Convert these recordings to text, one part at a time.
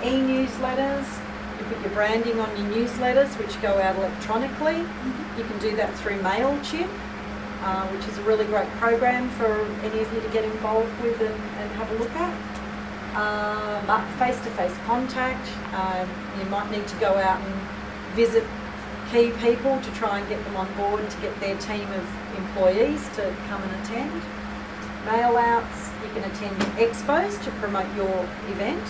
E-newsletters. You put your branding on your newsletters, which go out electronically. You can do that through MailChimp, which is a really great program for any of you to get involved with and have a look at. Face-to-face contact. You might need to go out and visit key people to try and get them on board to get their team of employees to come and attend. Mail outs. You can attend expos to promote your event.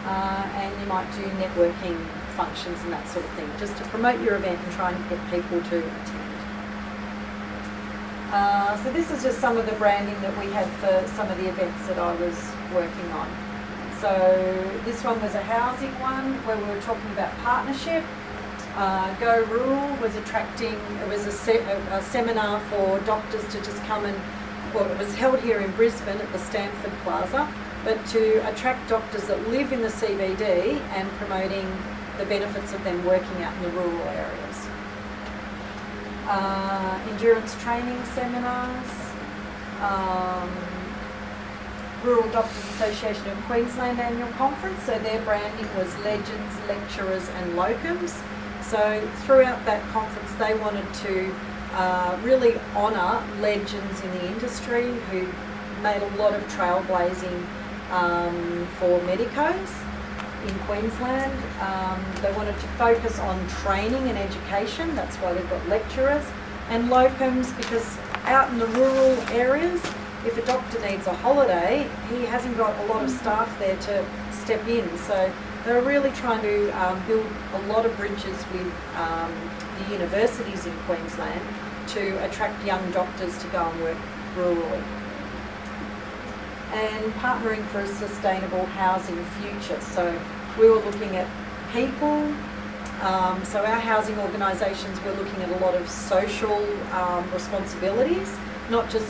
And you might do networking functions and that sort of thing, just to promote your event and try and get people to attend. So this is just some of the branding that we had for some of the events that I was working on. So this one was a housing one where we were talking about partnership. Go Rural was attracting, it was a seminar for doctors to just come and, well, it was held here in Brisbane at the Stanford Plaza, but to attract doctors that live in the CBD and promoting the benefits of them working out in the rural areas. Endurance training seminars. Rural Doctors Association of Queensland annual conference, so their branding was legends, lecturers and locums. So throughout that conference they wanted to really honour legends in the industry who made a lot of trailblazing for medicos in Queensland. They wanted to focus on training and education, that's why they've got lecturers, and locums because out in the rural areas, if a doctor needs a holiday, he hasn't got a lot of staff there to step in. So they're really trying to build a lot of bridges with the universities in Queensland to attract young doctors to go and work rurally. And partnering for a sustainable housing future. So we were looking at people, so our housing organisations were looking at a lot of social responsibilities, not just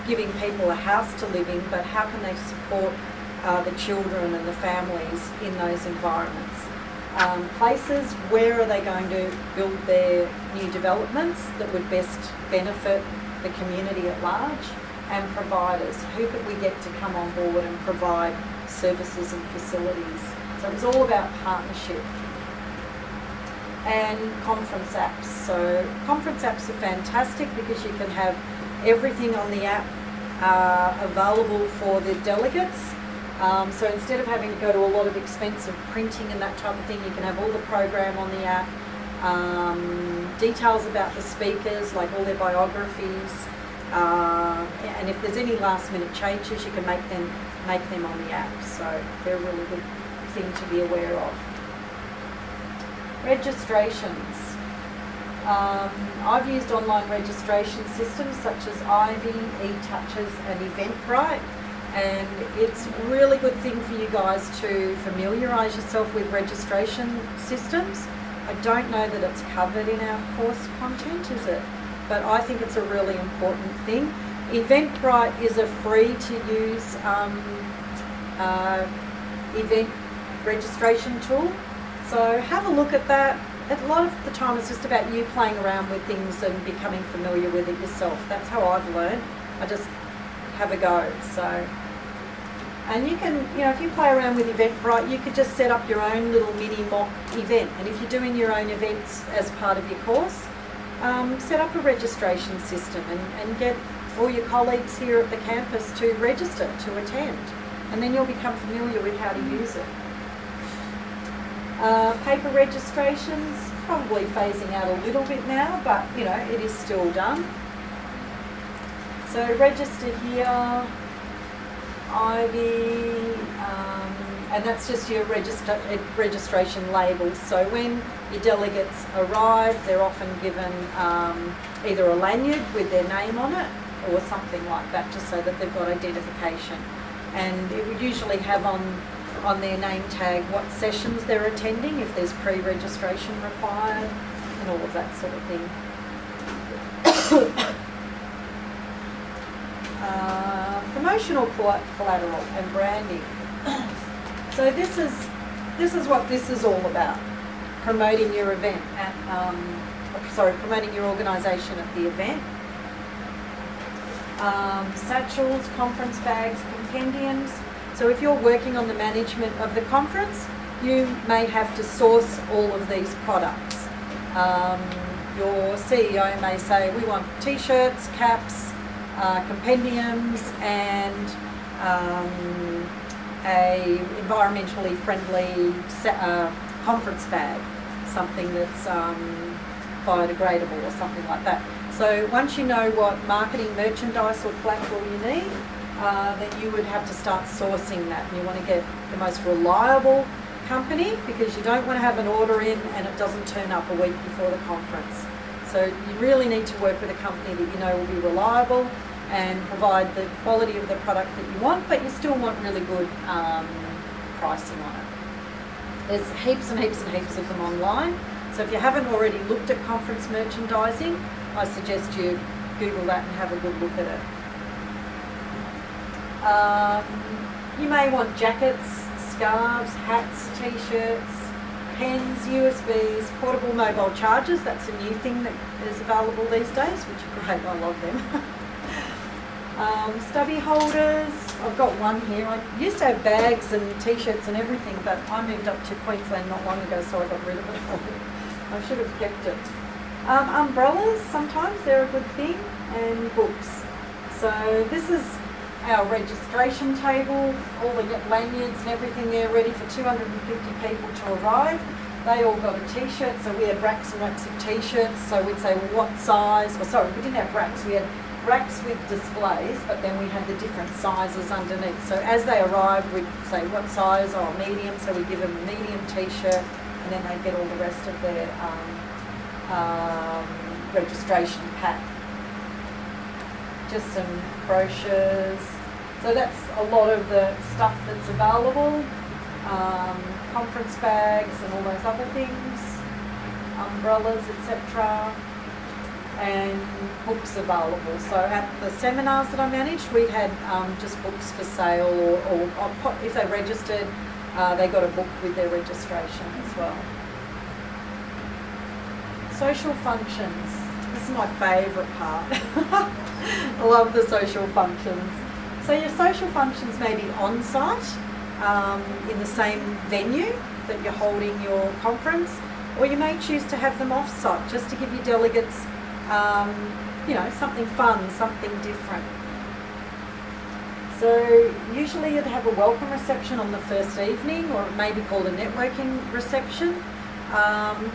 giving people a house to live in, but how can they support the children and the families in those environments. Places, where are they going to build their new developments that would best benefit the community at large, and providers, who could we get to come on board and provide services and facilities. So it was all about partnership. And conference apps. So conference apps are fantastic because you can have everything on the app available for the delegates. So instead of having to go to a lot of expensive printing and that type of thing, you can have all the program on the app, details about the speakers, like all their biographies, and if there's any last minute changes, you can make them on the app. So they're a really good thing to be aware of. Registrations. I've used online registration systems such as Ivy, eTouches and Eventbrite, and it's a really good thing for you guys to familiarise yourself with registration systems. I don't know that it's covered in our course content, is it? But I think it's a really important thing. Eventbrite is a free to use event registration tool. So have a look at that. A lot of the time it's just about you playing around with things and becoming familiar with it yourself. That's how I've learned. I just have a go. So, and you can, if you play around with Eventbrite, you could just set up your own little mini mock event. And if you're doing your own events as part of your course, set up a registration system and get all your colleagues here at the campus to register to attend. And then you'll become familiar with how to use it. Paper registrations, probably phasing out a little bit now, but it is still done. So register here, Ivy, and that's just your registration labels. So when your delegates arrive, they're often given either a lanyard with their name on it or something like that, just so that they've got identification. And it would usually have on their name tag what sessions they're attending, if there's pre-registration required, and all of that sort of thing. Promotional collateral and branding. So this is what this is all about: promoting your event at, promoting your organisation at the event. Satchels, conference bags, compendiums. So if you're working on the management of the conference, you may have to source all of these products. Your CEO may say, we want t-shirts, caps, compendiums, and a environmentally friendly conference bag, something that's biodegradable or something like that. So once you know what marketing, merchandise or collateral you need, then you would have to start sourcing that. And you want to get the most reliable company, because you don't want to have an order in and it doesn't turn up a week before the conference. So you really need to work with a company that you know will be reliable and provide the quality of the product that you want, but you still want really good pricing on it. There's heaps and heaps and heaps of them online. So if you haven't already looked at conference merchandising, I suggest you Google that and have a good look at it. You may want jackets, scarves, hats, t-shirts, pens, USBs, portable mobile chargers. That's a new thing that is available these days, which are great. I love them. Stubby holders. I've got one here. I used to have bags and t-shirts and everything, but I moved up to Queensland not long ago, so I got rid of it all. I should have kept it. Umbrellas, sometimes they're a good thing, and books. So this is our registration table, all the lanyards and everything there ready for 250 people to arrive. They all got a t-shirt, so we had racks and racks of t-shirts. So we'd say, well, what size? Well, sorry, we didn't have racks. We had racks with displays, but then we had the different sizes underneath. So as they arrived, we'd say what size, or medium. So we'd give them a medium t-shirt, and then they'd get all the rest of their registration pack. Just some brochures. So that's a lot of the stuff that's available. Conference bags and all those other things, umbrellas, etc. And books available. So at the seminars that I managed, we had just books for sale, or if they registered, they got a book with their registration as well. Social functions. This is my favourite part. I love the social functions. So your social functions may be on site in the same venue that you're holding your conference, or you may choose to have them off site just to give your delegates something fun, something different. So usually you'd have a welcome reception on the first evening, or it may be called a networking reception.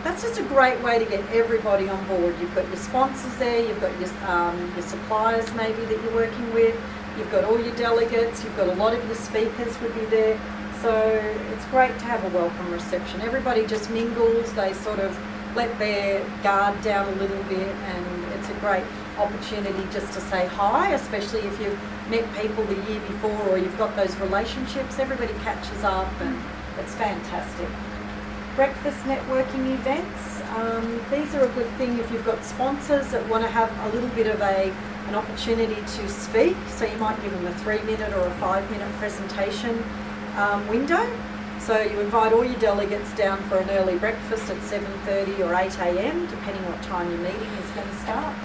That's just a great way to get everybody on board. You've got your sponsors there, you've got your suppliers maybe that you're working with, you've got all your delegates, you've got a lot of your speakers would be there. So it's great to have a welcome reception. Everybody just mingles, they sort of let their guard down a little bit, and it's a great opportunity just to say hi, especially if you've met people the year before or you've got those relationships. Everybody catches up and it's fantastic. Breakfast networking events. These are a good thing if you've got sponsors that want to have a little bit of an opportunity to speak. So you might give them a 3-minute or a 5-minute presentation window. So you invite all your delegates down for an early breakfast at 7:30 or 8 a.m, depending what time your meeting is going to start.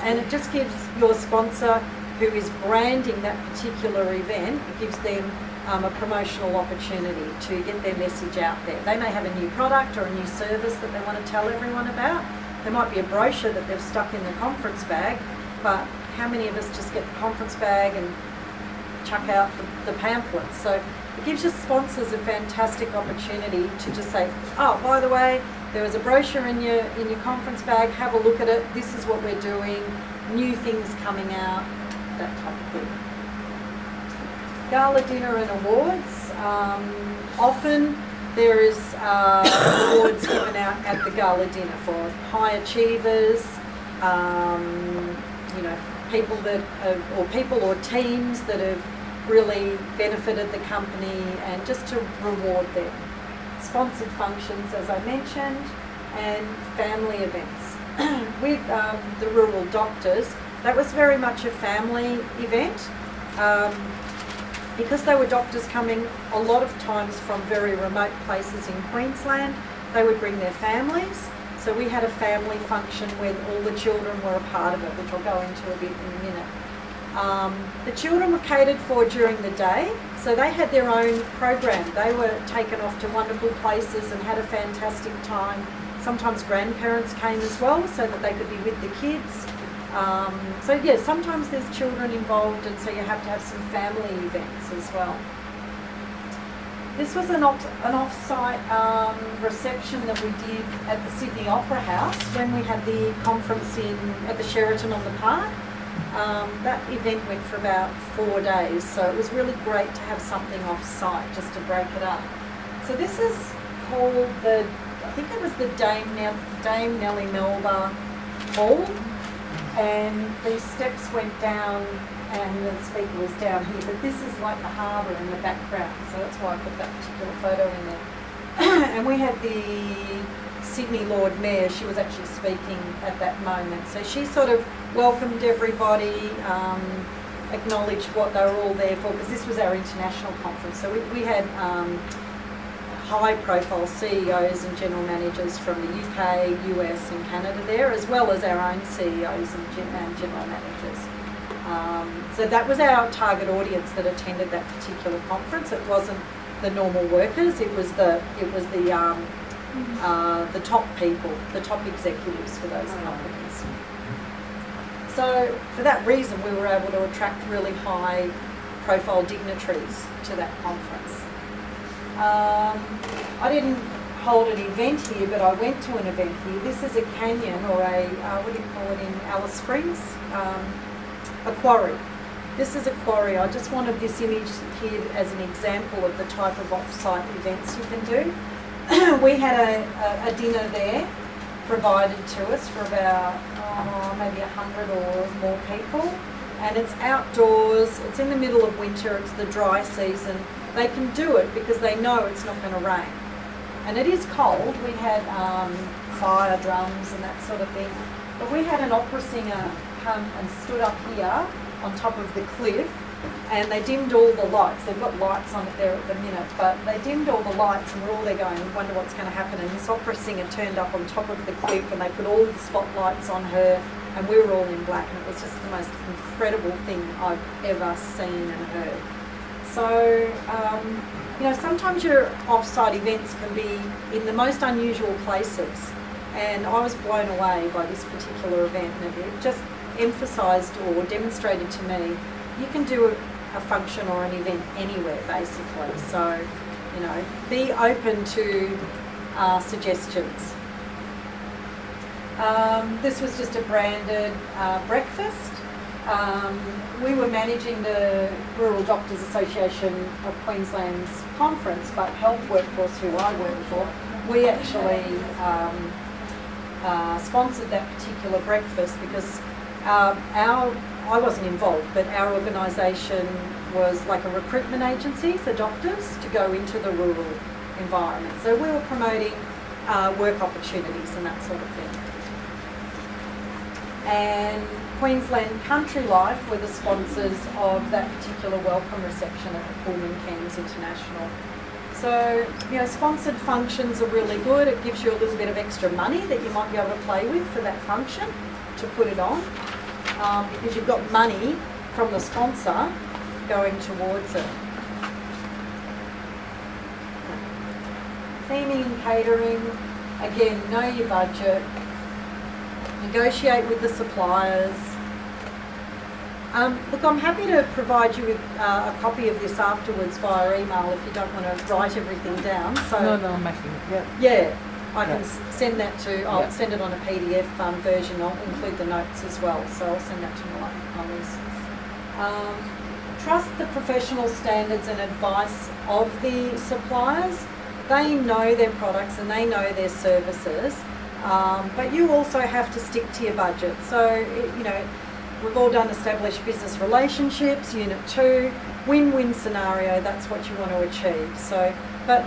And it just gives your sponsor who is branding that particular event, it gives them a promotional opportunity to get their message out there. They may have a new product or a new service that they want to tell everyone about. There might be a brochure that they've stuck in the conference bag, but how many of us just get the conference bag and chuck out the pamphlets? So it gives your sponsors a fantastic opportunity to just say, oh, by the way, there was a brochure in your conference bag, have a look at it, this is what we're doing, new things coming out, that type of thing. Gala dinner and awards. Often there is awards given out at the gala dinner for high achievers, people that have, people or teams that have really benefited the company, and just to reward them. Sponsored functions, as I mentioned, and family events. With the Rural Doctors, that was very much a family event. Because they were doctors coming a lot of times from very remote places in Queensland, they would bring their families. So we had a family function where all the children were a part of it, which I'll go into a bit in a minute. The children were catered for during the day, so they had their own program. They were taken off to wonderful places and had a fantastic time. Sometimes grandparents came as well so that they could be with the kids. So yeah, sometimes there's children involved, and so you have to have some family events as well. This was an off-site reception that we did at the Sydney Opera House when we had the conference at the Sheraton on the Park. That event went for about 4 days, so it was really great to have something off-site just to break it up. So this is called I think it was the Dame Nellie Melba Hall, and these steps went down and the speaker was down here, but this is like the harbour in the background, so that's why I put that particular photo in there. And we had the Sydney Lord Mayor, she was actually speaking at that moment, so she sort of welcomed everybody, acknowledged what they were all there for, because this was our international conference, so we had high profile CEOs and general managers from the UK, US and Canada there, as well as our own CEOs and general managers. So that was our target audience that attended that particular conference. It wasn't the normal workers, it was the top people, the top executives for those companies. So for that reason we were able to attract really high profile dignitaries to that conference. I didn't hold an event here, but I went to an event here. This is a canyon, or what do you call it in Alice Springs? A quarry. This is a quarry. I just wanted this image here as an example of the type of off-site events you can do. We had a dinner there provided to us for about maybe 100 or more people, and it's outdoors, it's in the middle of winter, it's the dry season. They can do it because they know it's not going to rain. And it is cold. We had fire drums and that sort of thing. But we had an opera singer come and stood up here on top of the cliff, and they dimmed all the lights. They've got lights on it there at the minute, but they dimmed all the lights and we're all there going, wonder what's going to happen. And this opera singer turned up on top of the cliff and they put all the spotlights on her, and we were all in black, and it was just the most incredible thing I've ever seen and heard. So, sometimes your off-site events can be in the most unusual places, and I was blown away by this particular event, and it just emphasised or demonstrated to me you can do a function or an event anywhere basically. So, be open to suggestions. This was just a branded breakfast. We were managing the Rural Doctors Association of Queensland's conference, but Health Workforce, who I work for, we actually sponsored that particular breakfast because I wasn't involved, but our organisation was like a recruitment agency for doctors to go into the rural environment. So we were promoting work opportunities and that sort of thing. And Queensland Country Life were the sponsors of that particular welcome reception at the Pullman Cairns International. So, sponsored functions are really good. It gives you a little bit of extra money that you might be able to play with for that function to put it on, because you've got money from the sponsor going towards it. Theming and catering, again, know your budget. Negotiate with the suppliers. Look, I'm happy to provide you with a copy of this afterwards via email if you don't want to write everything down. So No, I'm making it. Yeah, I can send that to. I'll send it on a PDF version. I'll include the notes as well. So I'll send that to my trust the professional standards and advice of the suppliers. They know their products and they know their services. But you also have to stick to your budget. So, we've all done established business relationships, Unit 2, win-win scenario, that's what you want to achieve. So, but,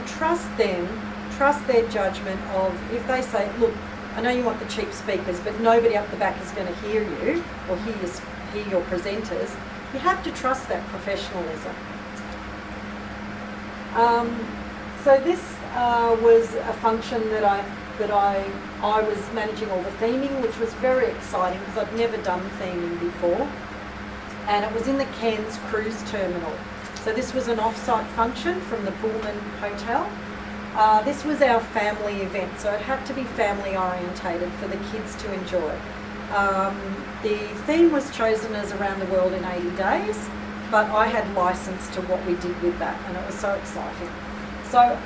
trust them, trust their judgment of, if they say, look, I know you want the cheap speakers, but nobody up the back is going to hear you or hear your presenters, you have to trust that professionalism. So this was a function that I was managing all the theming, which was very exciting because I'd never done theming before. and it was in the Cairns Cruise Terminal. So this was an off-site function from the Pullman Hotel. This was our family event, so it had to be family orientated for the kids to enjoy. The theme was chosen as Around the World in 80 Days, but I had license to what we did with that, and it was so exciting. So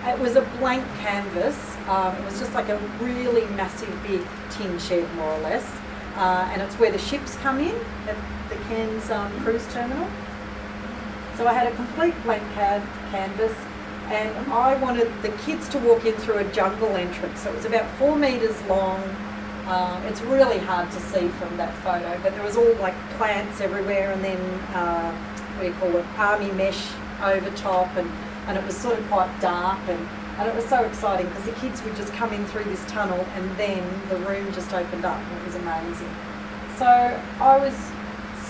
it was a blank canvas. It was just like a really massive big tin shed, more or less, and it's where the ships come in at the Cairns Cruise Terminal. So I had a complete blank canvas, and I wanted the kids to walk in through a jungle entrance. So it was about 4 metres long. It's really hard to see from that photo, but there was all like plants everywhere, and then what do you call it, army mesh over top, and it was sort of quite dark, and it was so exciting because the kids would just come in through this tunnel, and then the room just opened up, and it was amazing. So I was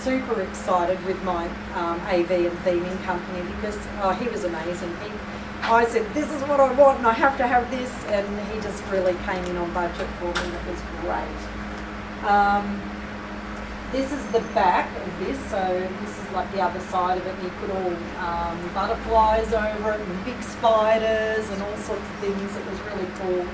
super excited with my AV and theming company because he was amazing. I said, this is what I want and I have to have this, and he just really came in on budget for me. It was great. This is the back of this, so this is like the other side of it, and you put all butterflies over it and big spiders and all sorts of things. It was really cool.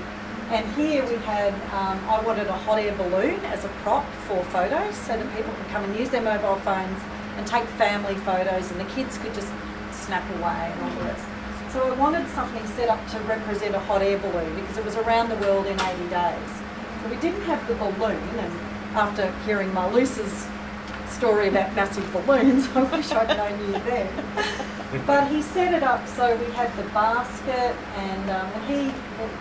And here we had, I wanted a hot air balloon as a prop for photos so that people could come and use their mobile phones and take family photos, and the kids could just snap away and all the rest. So I wanted something set up to represent a hot air balloon because it was around the world in 80 days. So we didn't have the balloon, and after hearing Marluce's story about massive balloons, I wish I'd known you then. But he set it up so we had the basket, and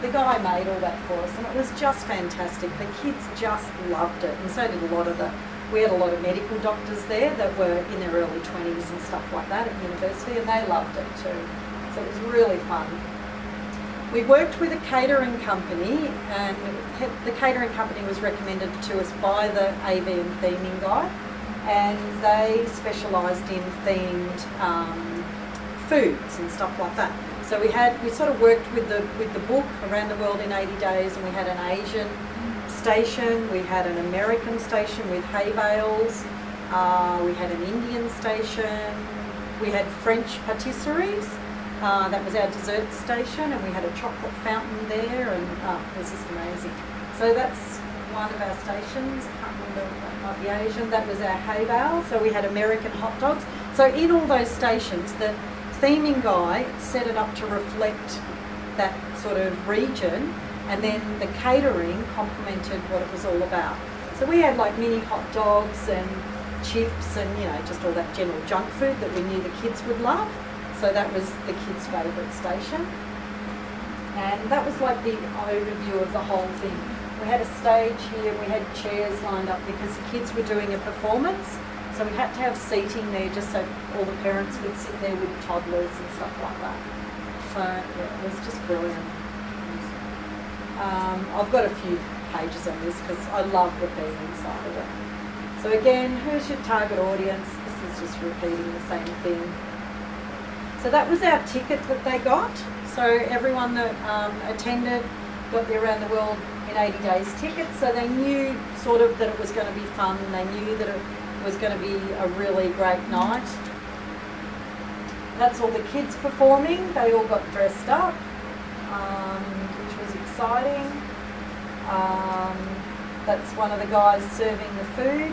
the guy made all that for us, and it was just fantastic. The kids just loved it, and so did we had a lot of medical doctors there that were in their early 20s and stuff like that at university, and they loved it too. So it was really fun. We worked with a catering company, and the catering company was recommended to us by the AV and theming guy, and they specialised in themed foods and stuff like that. So we sort of worked with the book Around the World in 80 Days, and we had an Asian station, we had an American station with hay bales, we had an Indian station, we had French patisseries. That was our dessert station, and we had a chocolate fountain there, and it was just amazing. So that's one of our stations. I can't remember, that might be Asian. That was our hay bale. So we had American hot dogs. So in all those stations, the theming guy set it up to reflect that sort of region, and then the catering complemented what it was all about. So we had like mini hot dogs and chips and, just all that general junk food that we knew the kids would love. So that was the kids' favourite station. And that was like the overview of the whole thing. We had a stage here, we had chairs lined up because the kids were doing a performance. So we had to have seating there just so all the parents could sit there with toddlers and stuff like that. So yeah, it was just brilliant. I've got a few pages on this because I love the theming side of it. So again, who's your target audience? This is just repeating the same thing. So that was our ticket that they got. So everyone that attended got the Around the World in 80 Days ticket. So they knew sort of that it was going to be fun. They knew that it was going to be a really great night. That's all the kids performing. They all got dressed up, which was exciting. That's one of the guys serving the food.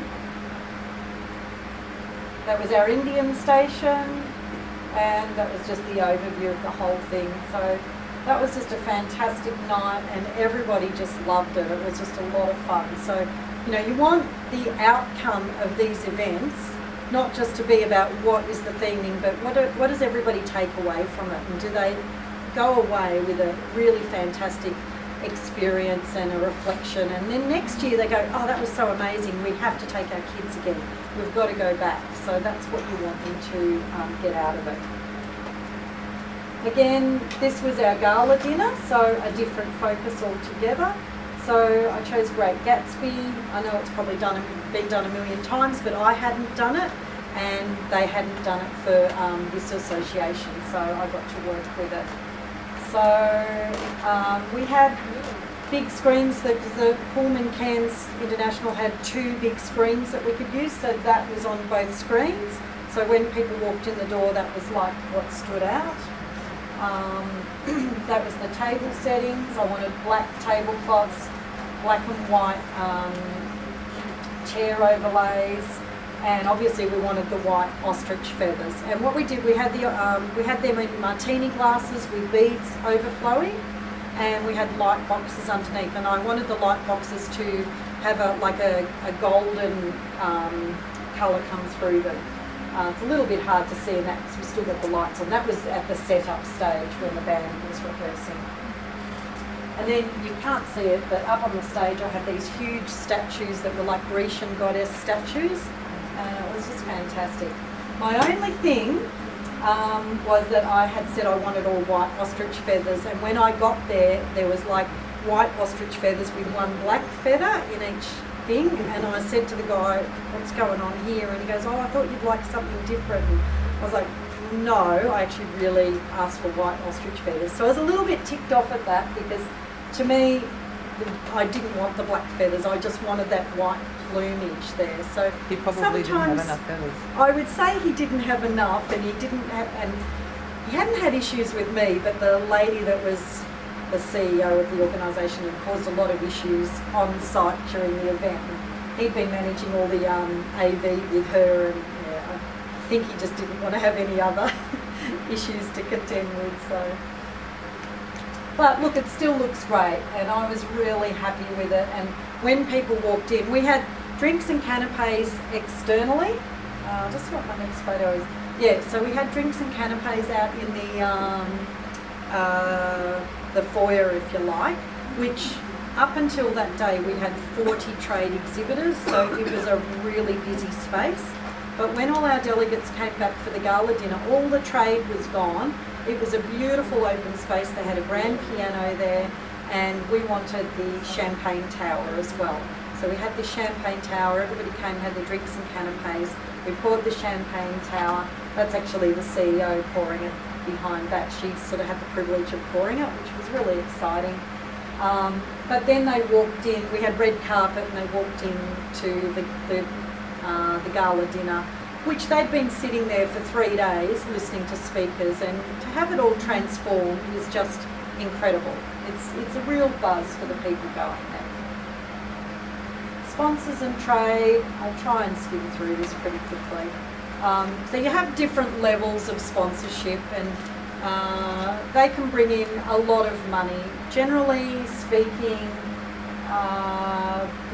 That was our Indian station. And that was just the overview of the whole thing. So that was just a fantastic night, and everybody just loved it. It was just a lot of fun. So, you want the outcome of these events not just to be about what is the theming, but what does everybody take away from it? And do they go away with a really fantastic experience and a reflection? And then next year they go, oh, that was so amazing. We have to take our kids again. We've got to go back. So that's what you want them to get out of it. Again, this was our gala dinner, so a different focus altogether. So I chose Great Gatsby. I know it's probably been done a million times, but I hadn't done it, and they hadn't done it for this association, so I got to work with it. So we had big screens. The Pullman Cairns International had 2 big screens that we could use, so that was on both screens. So when people walked in the door, that was like what stood out. That was the table settings. I wanted black tablecloths, black and white chair overlays, and obviously we wanted the white ostrich feathers. And what we did, we had them in martini glasses with beads overflowing, and we had light boxes underneath. And I wanted the light boxes to have a golden colour come through them. It's a little bit hard to see in that because we still got the lights on. That was at the setup stage when the band was rehearsing. And then you can't see it, but up on the stage I had these huge statues that were like Grecian goddess statues. It was just fantastic. My only thing was that I had said I wanted all white ostrich feathers, and when I got there, there was like white ostrich feathers with 1 black feather in each thing, and I said to the guy, what's going on here? And he goes, oh, I thought you'd like something different. And I was like, no, I actually really asked for white ostrich feathers. So I was a little bit ticked off at that, because to me, I didn't want the black feathers, I just wanted that white plumage there. So he probably didn't have enough feathers. I would say he didn't have enough, and he hadn't had issues with me, but the lady that was the CEO of the organisation had caused a lot of issues on site during the event. And he'd been managing all the AV with her, and yeah, I think he just didn't want to have any other issues to contend with. So, but look, it still looks great, and I was really happy with it. And when people walked in, we had drinks and canapes externally. Just what my next photo is. Yeah, so we had drinks and canapes out in the foyer, if you like, which up until that day we had 40 trade exhibitors, so it was a really busy space. But when all our delegates came back for the gala dinner, all the trade was gone. It was a beautiful open space. They had a grand piano there, and we wanted the champagne tower as well. So we had the champagne tower, everybody came, had the drinks and canapes. We poured the champagne tower. That's actually the CEO pouring it behind that. She sort of had the privilege of pouring it, which was really exciting. But then they walked in, we had red carpet, and they walked into the gala dinner, which they'd been sitting there for 3 days listening to speakers, and to have it all transformed is just incredible. It's a real buzz for the people going there. Sponsors and trade, I'll try and skim through this pretty quickly. So you have different levels of sponsorship, and they can bring in a lot of money. Generally speaking,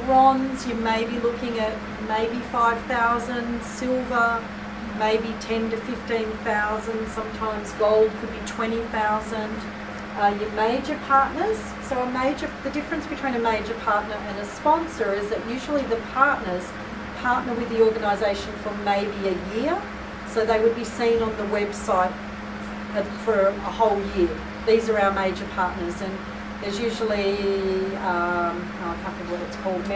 bronze, you may be looking at maybe 5,000, silver, maybe 10 to 15,000, sometimes gold could be 20,000. Your major partners, so the difference between a major partner and a sponsor is that usually the partners partner with the organisation for maybe a year, so they would be seen on the website for a whole year. These are our major partners, and there's usually, I can't think what it's called, what's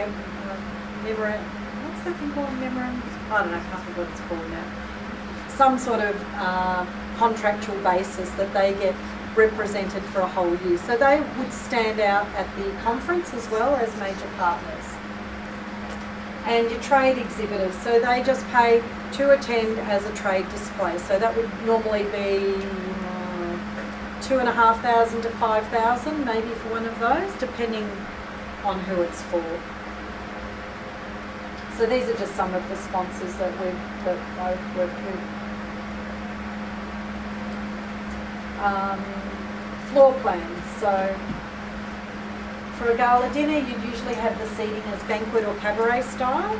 that thing called, memorandum? I don't know, I can't think what it's called now. Some sort of contractual basis that they get represented for a whole year. So they would stand out at the conference as well as major partners. And your trade exhibitors, so they just pay to attend as a trade display. So that would normally be 2,500 to 5,000 maybe for one of those, depending on who it's for. So these are just some of the sponsors that I've worked with. Floor plans. So for a gala dinner, you'd usually have the seating as banquet or cabaret style.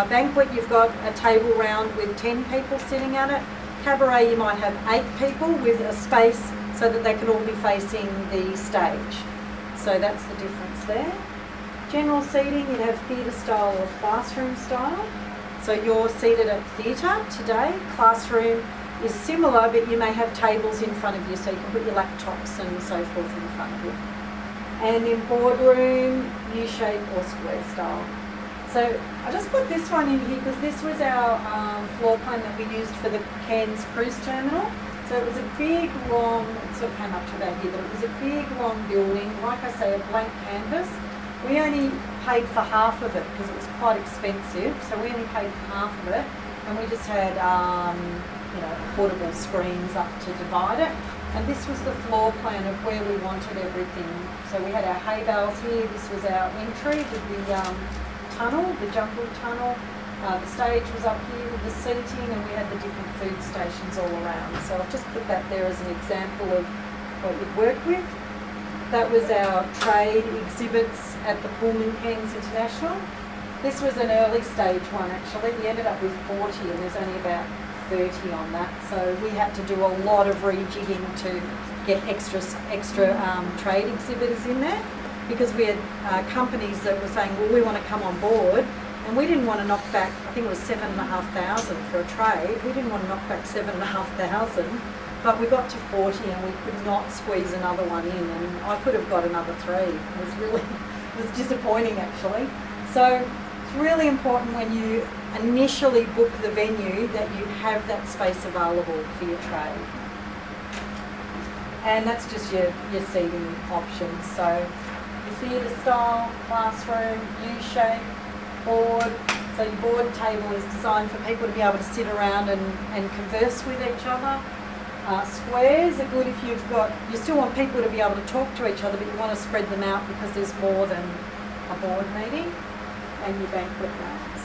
Banquet, you've got a table round with 10 people sitting at it. Cabaret, you might have 8 people with a space so that they can all be facing the stage. So that's the difference there. General seating, you'd have theatre style or classroom style. So you're seated at theatre today. Classroom is similar, but you may have tables in front of you, so you can put your laptops and so forth in front of you. And in boardroom, U-shape or square style. So I just put this one in here because this was our floor plan that we used for the Cairns cruise terminal. So it was a big, long, it's sort of came up to about here, that it was a big, long building, like I say, a blank canvas. We only paid for half of it because it was quite expensive, so we only paid for half of it, and we just had, portable screens up to divide it. And this was the floor plan of where we wanted everything. So we had our hay bales here. This was our entry with the tunnel, the jungle tunnel. The stage was up here with the seating, and we had the different food stations all around. So I've just put that there as an example of what we'd work with. That was our trade exhibits at the Pullman Cairns International. This was an early stage one actually. We ended up with 40 and there's only about 30 on that. So we had to do a lot of rejigging to get extra trade exhibitors in there, because we had companies that were saying, well, we want to come on board, and we didn't want to knock back, I think it was 7,500 for a trade. We didn't want to knock back 7,500, but we got to 40 and we could not squeeze another one in, and I could have got another 3. It was disappointing actually. So it's really important when you initially book the venue that you have that space available for your trade. And that's just your seating options. So your theatre style, classroom, U-shape, board. So your board table is designed for people to be able to sit around and converse with each other. Squares are good if you still want people to be able to talk to each other, but you want to spread them out because there's more than a board meeting. And your banquet rooms.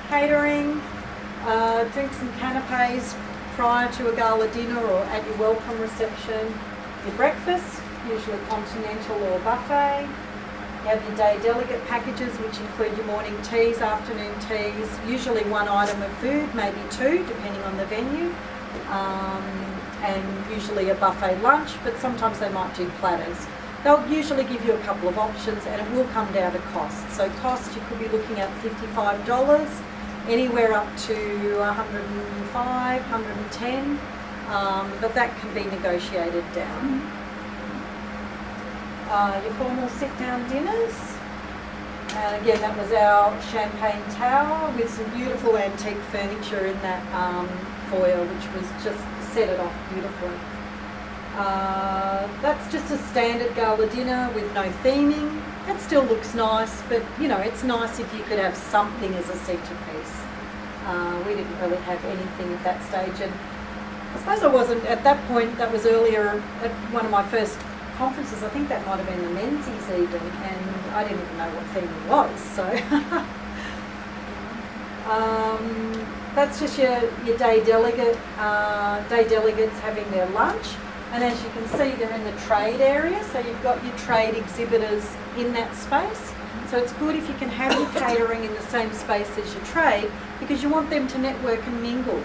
Catering, drinks and canapes prior to a gala dinner or at your welcome reception. Your breakfast, usually continental or buffet. You have your day delegate packages, which include your morning teas, afternoon teas, usually 1 item of food, maybe 2, depending on the venue, and usually a buffet lunch, but sometimes they might do platters. They'll usually give you a couple of options, and it will come down to cost. So cost, you could be looking at $55, anywhere up to $105, $110, but that can be negotiated down. Your formal sit-down dinners. And again, that was our champagne tower with some beautiful antique furniture in that foyer, which was just set it off beautifully. That's just a standard gala dinner with no theming. It still looks nice, but it's nice if you could have something as a centrepiece. We didn't really have anything at that stage, and I suppose I wasn't at that point. That was earlier at one of my first conferences. I think that might have been the Menzies even, and I didn't even know what theming was. So that's just your day delegate. Day delegates having their lunch. And as you can see, they're in the trade area, so you've got your trade exhibitors in that space. So it's good if you can have your catering in the same space as your trade, because you want them to network and mingle.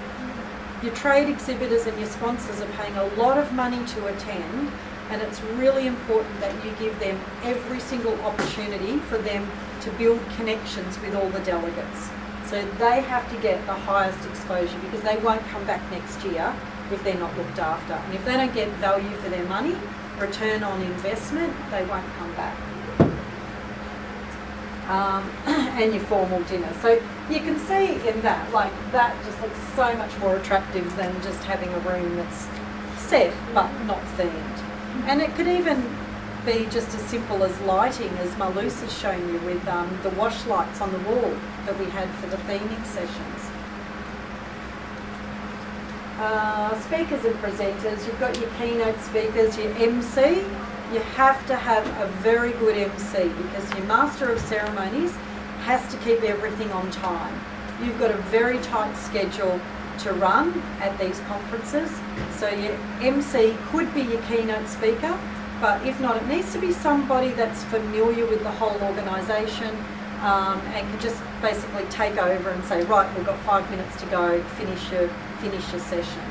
Your trade exhibitors and your sponsors are paying a lot of money to attend, and it's really important that you give them every single opportunity for them to build connections with all the delegates. So they have to get the highest exposure, because they won't come back next year if they're not looked after. And if they don't get value for their money, return on investment, they won't come back. And your formal dinner. So you can see in that, that just looks so much more attractive than just having a room that's set but not themed. And it could even be just as simple as lighting, as Marluce has shown you with the wash lights on the wall that we had for the theming sessions. Speakers and presenters, you've got your keynote speakers, your MC. You have to have a very good MC, because your master of ceremonies has to keep everything on time. You've got a very tight schedule to run at these conferences. So your MC could be your keynote speaker, but if not, it needs to be somebody that's familiar with the whole organisation and can just basically take over and say, right, we've got 5 minutes to go, finish your session.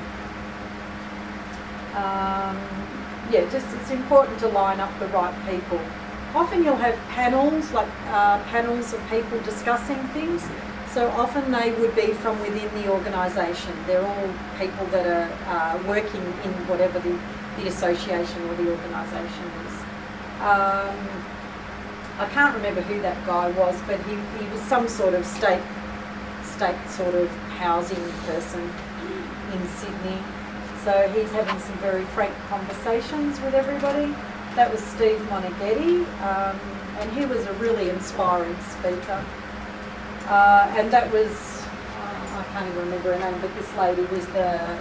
It's important to line up the right people. Often you'll have panels, panels of people discussing things. So often they would be from within the organisation. They're all people that are working in whatever the association or the organisation is. I can't remember who that guy was, but he was some sort of state sort of housing person in Sydney. So he's having some very frank conversations with everybody. That was Steve Monaghetti, and he was a really inspiring speaker. And that was, I can't even remember her name, but this lady was the